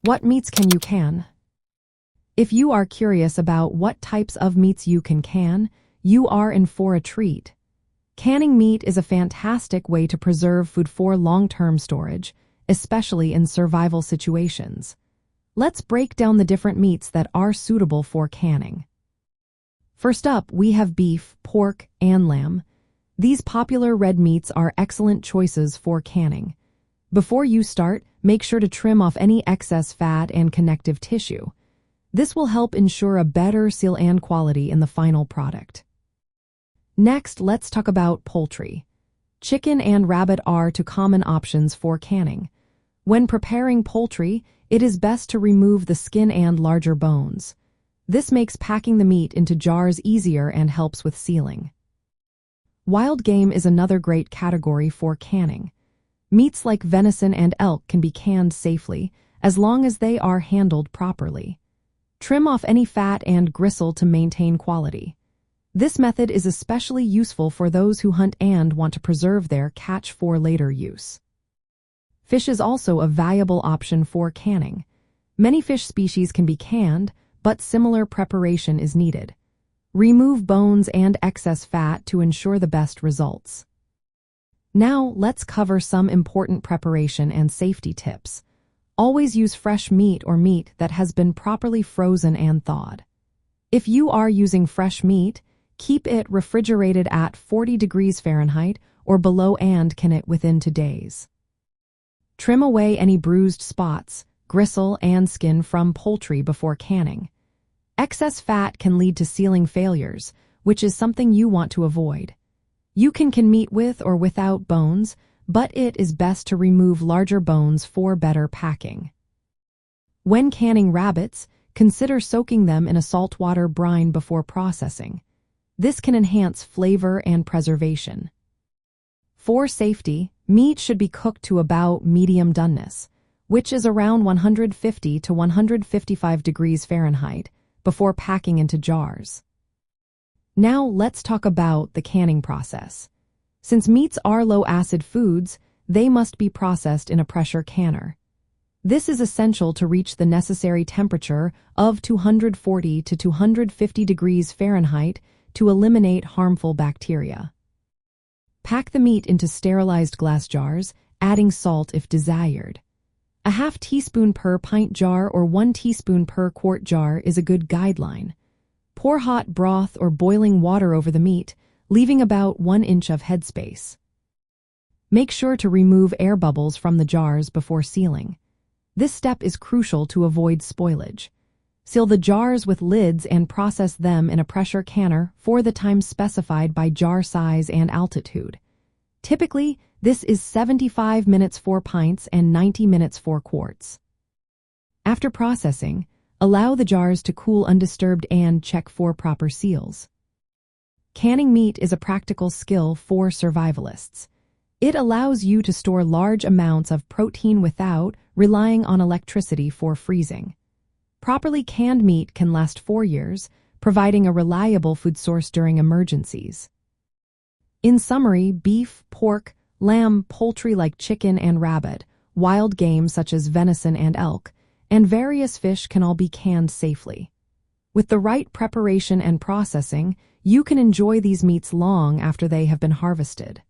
What meats can you can? If you are curious about what types of meats you can, you are in for a treat. Canning meat is a fantastic way to preserve food for long-term storage, especially in survival situations. Let's break down the different meats that are suitable for canning. First up, we have beef, pork, and lamb. These popular red meats are excellent choices for canning. Before you start, make sure to trim off any excess fat and connective tissue. This will help ensure a better seal and quality in the final product. Next, let's talk about poultry. Chicken and rabbit are two common options for canning. When preparing poultry, it is best to remove the skin and larger bones. This makes packing the meat into jars easier and helps with sealing. Wild game is another great category for canning. Meats like venison and elk can be canned safely, as long as they are handled properly. Trim off any fat and gristle to maintain quality. This method is especially useful for those who hunt and want to preserve their catch for later use. Fish is also a valuable option for canning. Many fish species can be canned, but similar preparation is needed. Remove bones and excess fat to ensure the best results. Now, let's cover some important preparation and safety tips. Always use fresh meat or meat that has been properly frozen and thawed. If you are using fresh meat, keep it refrigerated at 40 degrees Fahrenheit or below and can it within 2 days. Trim away any bruised spots, gristle, and skin from poultry before canning. Excess fat can lead to sealing failures, which is something you want to avoid. You can meat with or without bones, but it is best to remove larger bones for better packing. When canning rabbits, consider soaking them in a saltwater brine before processing. This can enhance flavor and preservation. For safety, meat should be cooked to about medium doneness, which is around 150 to 155 degrees Fahrenheit, before packing into jars. Now let's talk about the canning process. Since meats are low-acid foods, they must be processed in a pressure canner. This is essential to reach the necessary temperature of 240 to 250 degrees Fahrenheit to eliminate harmful bacteria. Pack the meat into sterilized glass jars, adding salt if desired. A half teaspoon per pint jar or 1 teaspoon per quart jar is a good guideline. Pour hot broth or boiling water over the meat, leaving about 1 inch of headspace. Make sure to remove air bubbles from the jars before sealing. This step is crucial to avoid spoilage. Seal the jars with lids and process them in a pressure canner for the time specified by jar size and altitude. Typically, this is 75 minutes for pints and 90 minutes for quarts. After processing, allow the jars to cool undisturbed and check for proper seals. Canning meat is a practical skill for survivalists. It allows you to store large amounts of protein without relying on electricity for freezing. Properly canned meat can last 4 years, providing a reliable food source during emergencies. In summary, beef, pork, lamb, poultry like chicken and rabbit, wild game such as venison and elk, and various fish can all be canned safely. With the right preparation and processing, you can enjoy these meats long after they have been harvested.